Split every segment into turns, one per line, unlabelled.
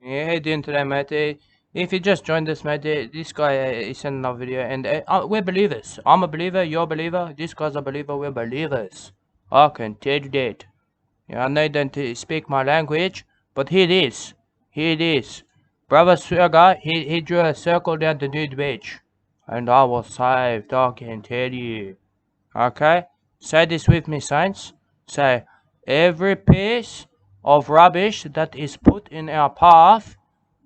Yeah, hey, doing today, mate? If you just joined us, mate, this guy is sending another video, and we're believers. I'm a believer, you're a believer, this guy's a believer, we're believers. I can tell you that. Yeah, I know don't speak my language, but here it is. Here it is. Brother Sugar, he drew a circle down the nude beach, and I was saved, I can tell you. Okay? Say this with me, saints. Say, every piece of rubbish that is put in our path,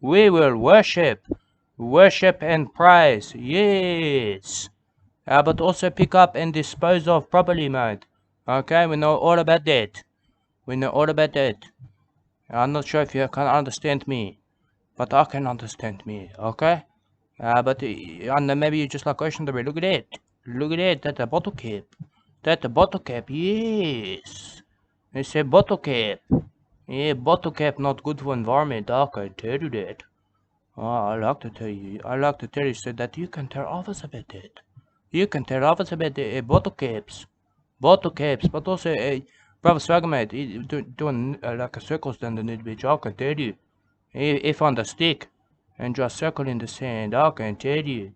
we will worship. Worship and praise. Yes. But also pick up and dispose of properly, mate. Okay? We know all about that. We know all about that. I'm not sure if you can understand me, but I can understand me. Okay? But and then maybe you just like question the way. Look at it. Look at it. That's a bottle cap. That's a bottle cap. Yes. It's a bottle cap. Yeah, bottle cap not good for environment. I can tell you that. Oh, I like to tell you. I like to tell you so that you can tell others about it. You can tell others about the bottle caps. Bottle caps, but also brother Swaggermate, doing like a circles down the need beach. I can tell you. If on the stick and just circle in the sand, I can tell you.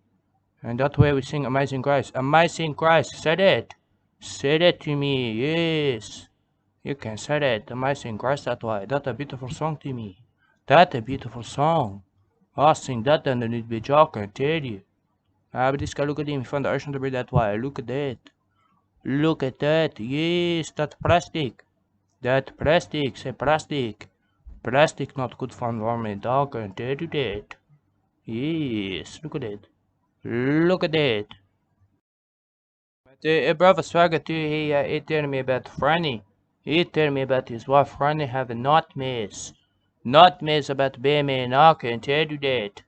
And that's where we sing Amazing Grace. Amazing Grace, say that. Say that to me, yes. You can say that, Amazing Grace, that way. That's a beautiful song to me. That's a beautiful song. I sing that and then it be joke, I tell you. But this guy, look at him from the ocean to be that way. Look at that. Look at that. Yes, that's plastic. That plastic, say plastic. Plastic not good for environment, I can tell you that. Yes, look at that. Look at that. The brother Swagger too, he tell me about FRANNY. He tell me about his wife FRANNY having nightmares. Nightmares about being me and I can tell you that.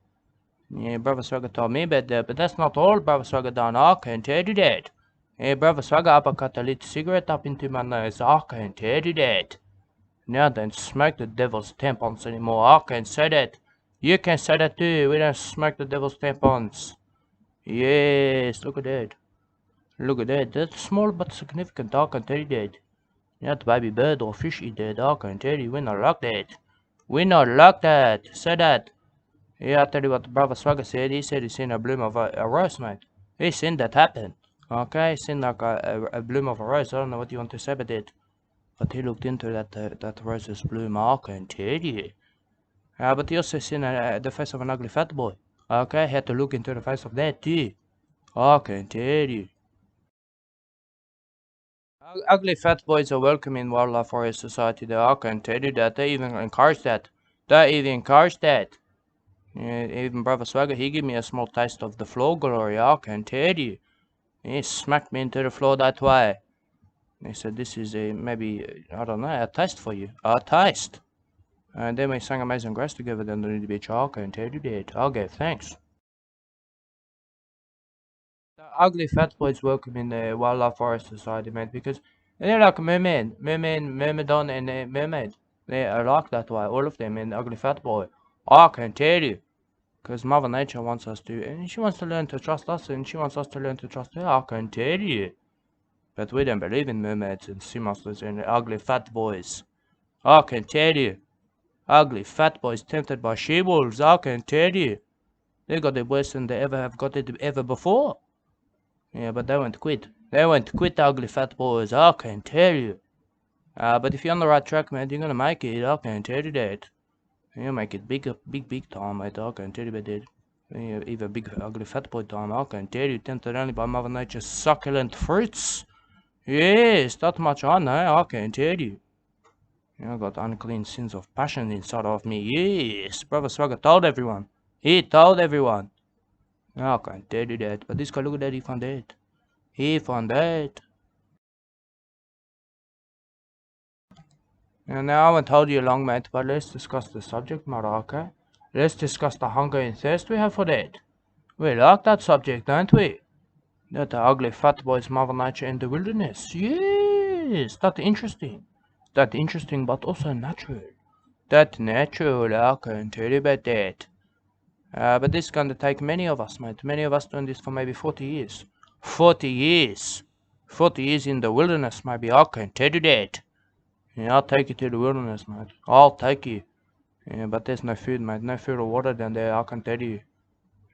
Yeah, brother Swagger told me about that, but that's not all brother Swagger done. I can tell you that. Hey, brother Swagger uppercut a little cigarette up into my nose. I can tell you that. Now don't smoke the devil's tampons anymore. I can say that. You can say that too. We don't smoke the devil's tampons. Yes, look at that. Look at that. That's small but significant. I can tell you that. Not baby bird or fish eat that. I can tell you. We not like that. We not like that. Say that. Yeah, I'll tell you what brother Swagger said. He said he seen a bloom of a rose, mate. He seen that happen. Okay, seen like a bloom of a rose. I don't know what you want to say about it. But he looked into that rose's bloom. I can tell you. But he also seen the face of an ugly fat boy. Okay, had to look into the face of that too. I can tell you. Ugly fat boys are welcome in Wildlife Forest Society. I can tell you that. They even encourage that. They even encourage that. Even Brother Swagger, he gave me a small taste of the floor glory. I can tell you. He smacked me into the floor that way. He said, this is a, maybe, I don't know, a taste for you. A taste. And then we sang Amazing Grace together down the beach. I can tell you that. I gave thanks. The ugly fat boys welcome in the Wildlife Forest Society, mate, because they're like mermaidon, and mermaid. They are like that way, all of them, and ugly fat boy. I can tell you, because Mother Nature wants us to, and she wants to learn to trust us, and she wants us to learn to trust her. I can tell you. But we don't believe in mermaids and sea monsters and ugly fat boys. I can tell you. Ugly fat boys tempted by she-wolves, I can tell you. They got it worse than they ever have got it ever before. Yeah, but they won't quit. They won't quit, the ugly fat boys, I can tell you. But if you're on the right track, man, you're gonna make it, I can tell you that. You'll make it big time, mate, I can tell you about that. Yeah, even big ugly fat boy time, I can tell you, tempted only by Mother Nature's succulent fruits. Yes, that much I know, I can tell you. I got unclean sins of passion inside of me. Yes, Brother Swagger told everyone. He told everyone. I can't tell you that, but this guy, look at that, he found that. He found that. And now I won't hold you long, mate, but let's discuss the subject matter, okay? Let's discuss the hunger and thirst we have for that. We like that subject, don't we? That the ugly fat boy's Mother Nature in the wilderness. Yes, that's interesting. That's interesting, but also natural. That natural, I can tell you about that. But this is gonna take many of us, mate. Many of us doing this for maybe 40 years. 40 years. 40 years in the wilderness, maybe. I can tell you that. Yeah, I'll take you to the wilderness, mate. I'll take you. Yeah, but there's no food, mate. No food or water down there, I can tell you.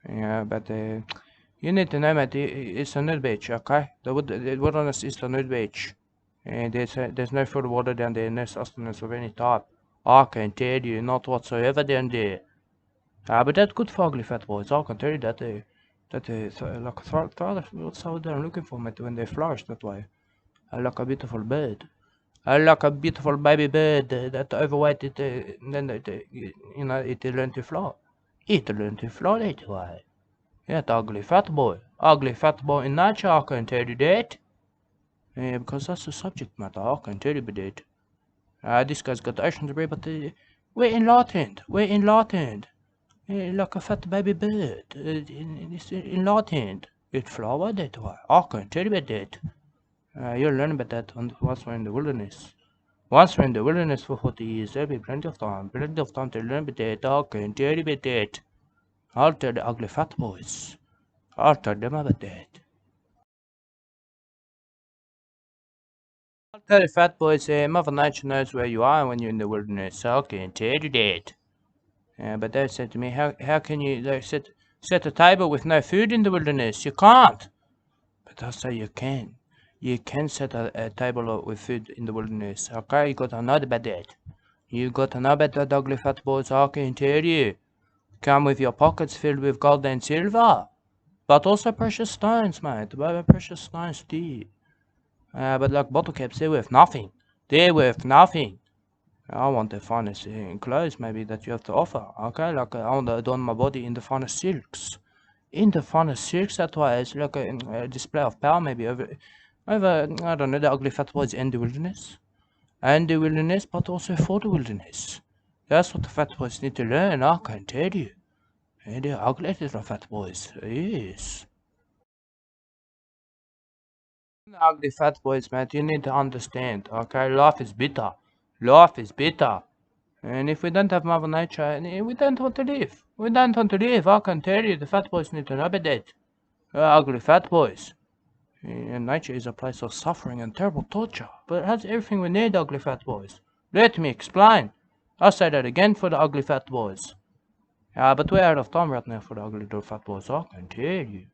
Yeah, but you need to know, mate, it's a nude beach, okay? The wilderness is the nude beach. And there's no food or water down there, no sustenance of any type. I can tell you, not whatsoever down there. But that's good for ugly fat boys. I can tell you that like what's what they're looking for, mate, when they flourish that way. Like a beautiful bird. Like a beautiful baby bird that overweight it, then it learn to fly. It learn to fly that way. Yeah, the ugly fat boy. Ugly fat boy in nature, I can tell you that. Yeah, because that's the subject matter, I can tell you about that. This guy's got the ocean debris, but we're enlightened. We're enlightened. Like a fat baby bird. It's enlightened. It fly that way. I can tell you about that. You'll learn about that once we're in the wilderness. Once we're in the wilderness for 40 years, there'll be plenty of time to learn about that. I can tell you about that. I'll tell the ugly fat boys. I'll tell them about that. I'll tell the fat boys, Mother Nature knows where you are when you're in the wilderness. I can tell you that. But they said to me, how can you set a table with no food in the wilderness? You can't. But I say you can. You can set a table with food in the wilderness. Okay, you got to know about that. You got to know about that, ugly fat boys. I can tell you. Come with your pockets filled with gold and silver. But also precious stones, mate. Precious stones too. But like bottle caps, they're worth nothing. They're worth nothing. I want the finest clothes maybe that you have to offer. Okay, like I want to adorn my body in the finest silks. In the finest silks, that way it's like a display of power maybe over, I don't know, the ugly fat boys and the wilderness. And the wilderness, but also for the wilderness. That's what the fat boys need to learn, I can tell you. And they're ugly little fat boys, yes. Ugly fat boys, man, you need to understand, okay? Life is bitter. Life is bitter. And if we don't have Mother Nature, we don't want to live. We don't want to live, I can tell you. The fat boys need to know about that. Ugly fat boys. And nature is a place of suffering and terrible torture, but it has everything we need, ugly fat boys. Let me explain. I'll say that again for the ugly fat boys. But we're out of time right now for the ugly little fat boys, I can tell you.